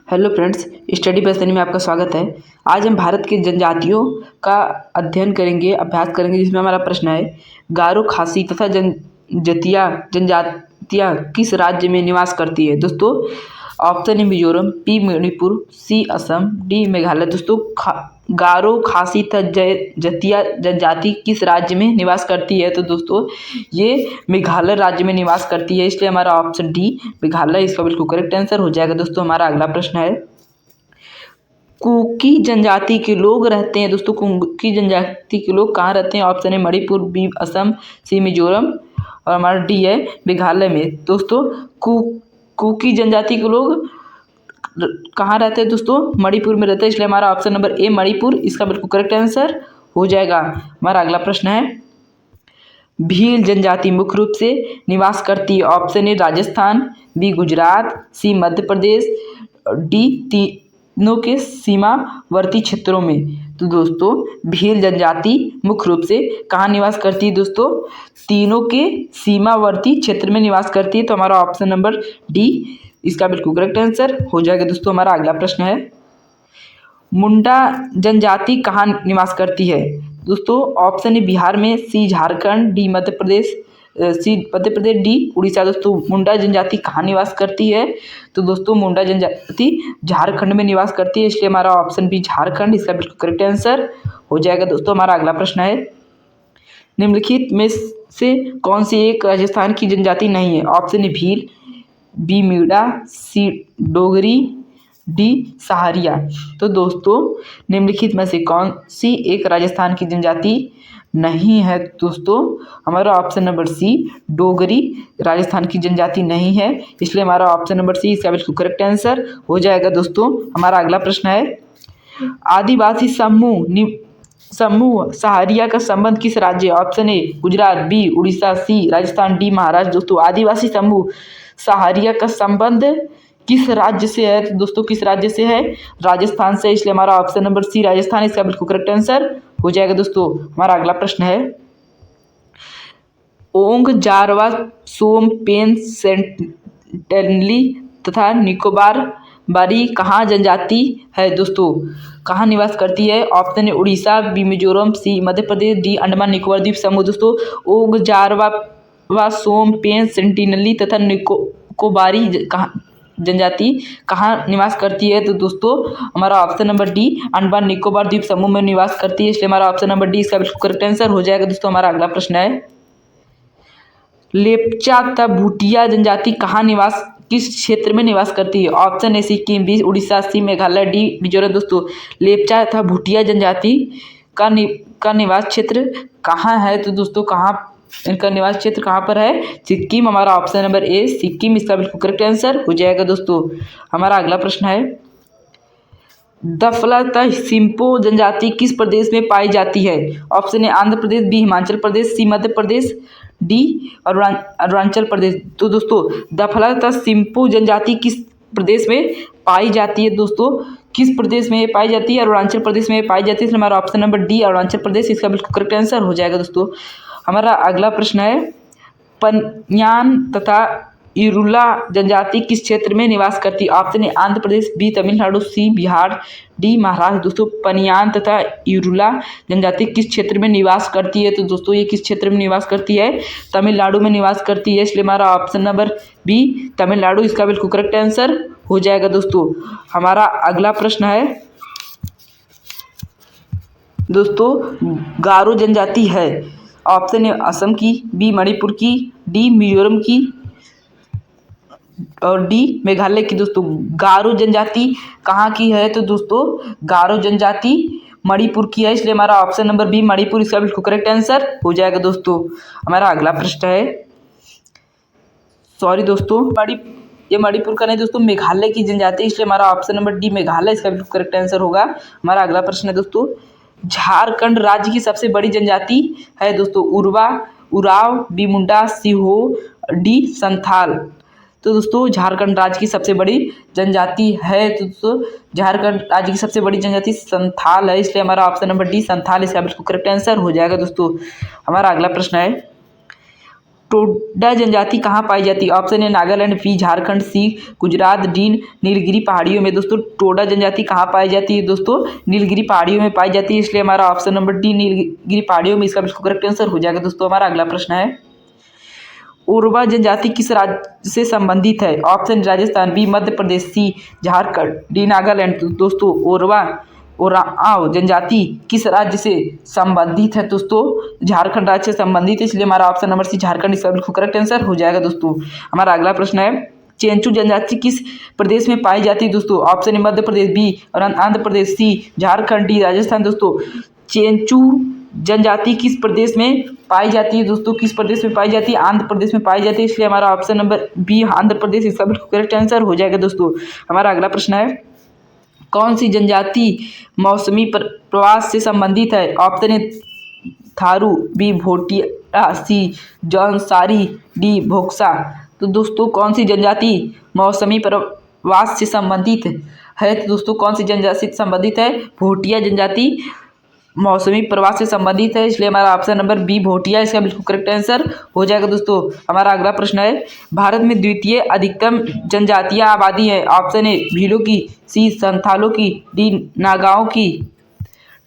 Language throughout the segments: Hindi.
हेलो फ्रेंड्स, स्टडी बसनी में आपका स्वागत है। आज हम भारत के जनजातियों का अध्ययन करेंगे, अभ्यास करेंगे, जिसमें हमारा प्रश्न है गारो, खासी तथा जनजातियाँ किस राज्य में निवास करती है। दोस्तों ऑप्शन है मिजोरम, बी मणिपुर, सी असम, डी मेघालय। दोस्तों गारो, खासी तथा जतिया जनजाति किस राज्य में निवास करती है, तो दोस्तों ये मेघालय राज्य में निवास करती है, इसलिए हमारा ऑप्शन डी मेघालय इसका बिल्कुल करेक्ट आंसर हो जाएगा। दोस्तों हमारा अगला प्रश्न है कुकी जनजाति के लोग रहते हैं। दोस्तों कुकी जनजाति के लोग कहाँ रहते हैं? ऑप्शन है मणिपुर, बी असम, सी मिजोरम और हमारा डी है मेघालय में। दोस्तों कुकी जनजाति के लोग कहाँ रहते हैं? दोस्तों मणिपुर में रहते हैं, इसलिए हमारा ऑप्शन नंबर ए मणिपुर इसका बिल्कुल करेक्ट आंसर हो जाएगा। हमारा अगला प्रश्न है भील जनजाति मुख्य रूप से निवास करती है। Option A Rajasthan, B Gujarat, C Madhya Pradesh, D तीनों के सीमावर्ती क्षेत्रों में। तो दोस्तों भील जनजाति मुख्य रूप से कहाँ निवास करती है? दोस्तों तीनों के सीमावर्ती क्षेत्र में निवास करती है, तो हमारा ऑप्शन नंबर डी इसका बिल्कुल करेक्ट आंसर हो जाएगा। दोस्तों हमारा अगला प्रश्न है मुंडा जनजाति कहाँ निवास करती है? दोस्तों ऑप्शन है बिहार में, सी झारखंड, डी मध्य प्रदेश, डी उड़ीसा। दोस्तों मुंडा जनजाति कहाँ निवास करती है? तो दोस्तों मुंडा जनजाति झारखंड में निवास करती है, इसलिए हमारा ऑप्शन बी झारखंड इसका बिल्कुल करेक्ट आंसर हो जाएगा। दोस्तों हमारा अगला प्रश्न है निम्नलिखित में से कौन सी एक राजस्थान की जनजाति नहीं है? ऑप्शन है भील, बी मीणा, सी डोगरी, डी सहारिया। तो दोस्तों निम्नलिखित में से कौन सी एक राजस्थान की जनजाति नहीं है? दोस्तों हमारा option number C Dogri Rajasthan की जनजाति नहीं है, इसलिए हमारा ऑप्शन नंबर सी इसका बिल्कुल करेक्ट आंसर हो जाएगा। दोस्तों हमारा अगला प्रश्न है आदिवासी समूह सहारिया का संबंध किस राज्य? Option A Gujarat, B Orissa, C Rajasthan, D Maharashtra. दोस्तों आदिवासी समूह सहारिया का संबंध किस राज्य से है? दोस्तों किस राज्य से है? राजस्थान से, इसलिए हमारा ऑप्शन नंबर सी राजस्थान इसका बिल्कुल करेक्ट आंसर हो जाएगा। दोस्तों हमारा अगला प्रश्न है ओंग, जारवा, सोम, पेन, सेंटनली तथा निकोबार बारी कहाँ जनजाति है? दोस्तों कहाँ निवास करती है? ऑप्शन है उड़ीसा, बी मिजोरम, सी मध्य प्रदेश, डी अंडमान निकोबार द्वीप समूह। दोस्तों ओंग, जारवा, सोम, पेन, सेंटिनली तथा निकोबारी जनजाति कहाँ निवास करती है? तो दोस्तों हमारा option number D Andaman Nicobar द्वीप समूह में निवास करती है, इसलिए हमारा ऑप्शन नंबर डी इसका बिल्कुल करेक्ट आंसर हो जाएगा। दोस्तों हमारा अगला प्रश्न है लेप्चा तथा भूटिया जनजाति कहाँ निवास किस क्षेत्र में निवास करती है? Option A Sikkim, B Orissa, C Meghalaya, D Mizoram. दोस्तों लेप्चा तथा भूटिया जनजाति का निवास क्षेत्र कहाँ है? तो दोस्तों इनका निवास क्षेत्र कहाँ पर है? सिक्किम। हमारा ऑप्शन नंबर ए सिक्किम इसका बिल्कुल करेक्ट आंसर हो जाएगा। दोस्तों हमारा अगला प्रश्न है दफला तथा सिम्पो जनजाति किस प्रदेश में पाई जाती है? Option A Andhra Pradesh, B Himachal Pradesh, C Madhya Pradesh, D Arunachal Pradesh. तो दोस्तों दफला तथा सिम्पो जनजाति किस प्रदेश में पाई जाती है? दोस्तों किस प्रदेश में पाई जाती है? अरुणाचल प्रदेश में पाई जाती है, इसलिए हमारा ऑप्शन नंबर डी अरुणाचल प्रदेश इसका बिल्कुल करेक्ट आंसर हो जाएगा। दोस्तों हमारा अगला प्रश्न है पन्यान तथा इरुला जनजाति किस क्षेत्र में निवास करती है? Option A Andhra Pradesh, B Tamil Nadu, C Bihar, D Maharashtra. दोस्तों पन्यान तथा इरुला जनजाति किस क्षेत्र में निवास करती है? तो दोस्तों ये किस क्षेत्र में निवास करती है? तमिलनाडु में निवास करती है, इसलिए हमारा ऑप्शन नंबर बी तमिलनाडु इसका बिल्कुल करेक्ट आंसर हो जाएगा। दोस्तों हमारा अगला प्रश्न है दोस्तों गारो जनजाति है। ऑप्शन है असम की, बी मणिपुर की, डी मिजोरम की और डी मेघालय की। दोस्तों गारो जनजाति कहाँ की है? तो दोस्तों गारो जनजाति मणिपुर की है, इसलिए हमारा ऑप्शन नंबर बी मणिपुर इसका बिल्कुल करेक्ट आंसर हो जाएगा। दोस्तों हमारा अगला प्रश्न है दोस्तों ये मणिपुर का नहीं दोस्तों मेघालय की जनजाति, इसलिए हमारा ऑप्शन नंबर डी मेघालय इसका बिल्कुल करेक्ट आंसर होगा। हमारा अगला प्रश्न है दोस्तों झारखंड राज्य की सबसे बड़ी जनजाति है? दोस्तों उराव, बी मुंडा, सी हो, डी संथाल। तो दोस्तों झारखंड राज्य की सबसे बड़ी जनजाति है, तो दोस्तों झारखंड राज्य की सबसे बड़ी जनजाति संथाल है, इसलिए हमारा ऑप्शन नंबर डी संथाल इसका बिल्कुल करेक्ट आंसर हो जाएगा। दोस्तों हमारा अगला प्रश्न है टोडा जनजाति कहाँ पाई जाती है? Option A Nagaland, B Jharkhand, C Gujarat, D Nilgiri पहाड़ियों में। दोस्तों टोडा जनजाति कहाँ पाई जाती है? दोस्तों नीलगिरी पहाड़ियों में पाई जाती है, इसलिए हमारा ऑप्शन नंबर डी नीलगिरी पहाड़ियों में इसका बिल्कुल करेक्ट आंसर हो जाएगा। दोस्तों हमारा अगला प्रश्न है, ओरवा जनजाति किस राज्य से संबंधित है? ऑप्शन राजस्थान, बी मध्य प्रदेश, सी झारखंड, डी नागालैंड। तो दोस्तों ओराव जनजाति किस राज्य से संबंधित है? दोस्तों झारखंड राज्य से संबंधित है, इसलिए हमारा ऑप्शन नंबर सी झारखंड इसका बिल्कुल करेक्ट आंसर हो जाएगा। दोस्तों हमारा अगला प्रश्न है, चेंचू जनजाति किस प्रदेश में पाई जाती है? दोस्तों option A Madhya Pradesh, B और आंध्र प्रदेश, सी झारखंड, डी राजस्थान। दोस्तों चेंचू जनजाति किस प्रदेश में पाई जाती है? दोस्तों किस प्रदेश में पाई जाती है? आंध्र प्रदेश में पाई जाती है, इसलिए हमारा option number B Andhra Pradesh इसका बिल्कुल करेक्ट आंसर हो जाएगा। दोस्तों हमारा अगला प्रश्न है, कौन सी जनजाति मौसमी प्रवास से संबंधित है? Option A Tharu, B Bhotia, C Jaunsari, D Bhoksa. तो दोस्तों कौन सी जनजाति मौसमी प्रवास से संबंधित है? तो दोस्तों कौन सी जनजाति से संबंधित है? भोटिया जनजाति मौसमी प्रवास से संबंधित है, इसलिए हमारा ऑप्शन नंबर बी भोटिया इसका बिल्कुल करेक्ट आंसर हो जाएगा। दोस्तों हमारा अगला प्रश्न है, भारत में द्वितीय अधिकतम जनजातियां आबादी है? ऑप्शन ए भीलों की, सी संथालों की, डी नागाओं की,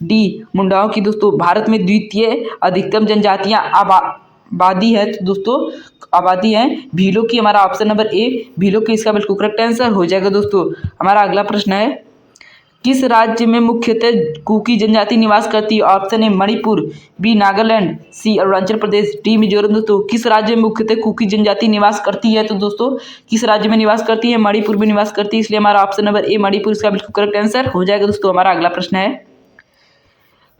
डी मुंडाओं की। दोस्तों भारत में द्वितीय अधिकतम जनजातियां आबादी है, तो दोस्तों आबादी है भीलों की, हमारा ऑप्शन नंबर ए भीलों की इसका बिल्कुल करेक्ट आंसर हो जाएगा। दोस्तों हमारा अगला प्रश्न है, किस राज्य में मुख्यतः कुकी जनजाति निवास करती है? Option A Manipur, B Nagaland, C Arunachal Pradesh, D Mizoram. दोस्तों किस राज्य में मुख्यतः कुकी जनजाति निवास करती है? तो दोस्तों किस राज्य में निवास करती है? मणिपुर में निवास करती है, इसलिए हमारा ऑप्शन नंबर ए मणिपुर इसका बिल्कुल करेक्ट आंसर हो जाएगा। दोस्तों हमारा अगला प्रश्न है,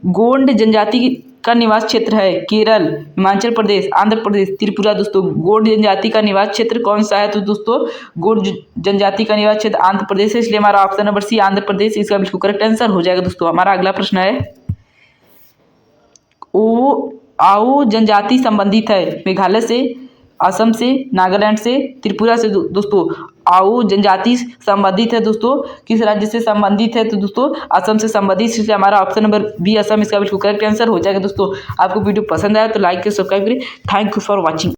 गोंड जनजाति का निवास क्षेत्र है केरल, हिमाचल प्रदेश, आंध्र प्रदेश, त्रिपुरा। दोस्तों गोंड जनजाति का निवास क्षेत्र कौन सा है? तो दोस्तों गोंड जनजाति का निवास क्षेत्र आंध्र प्रदेश है, इसलिए हमारा ऑप्शन नंबर सी आंध्र प्रदेश इसका बिल्कुल करेक्ट आंसर हो जाएगा। दोस्तों हमारा अगला प्रश्न है, आओ जनजाति संबंधित है मेघालय से, असम से, नागालैंड से, त्रिपुरा से। दोस्तों आओ जनजाति संबंधित है, दोस्तों किस राज्य से संबंधित है? तो दोस्तों असम से संबंधित, इसलिए हमारा ऑप्शन नंबर बी असम इसका बिल्कुल करेक्ट आंसर हो जाएगा। दोस्तों आपको वीडियो पसंद आया तो लाइक करें, सब्सक्राइब करें। Thank you for watching.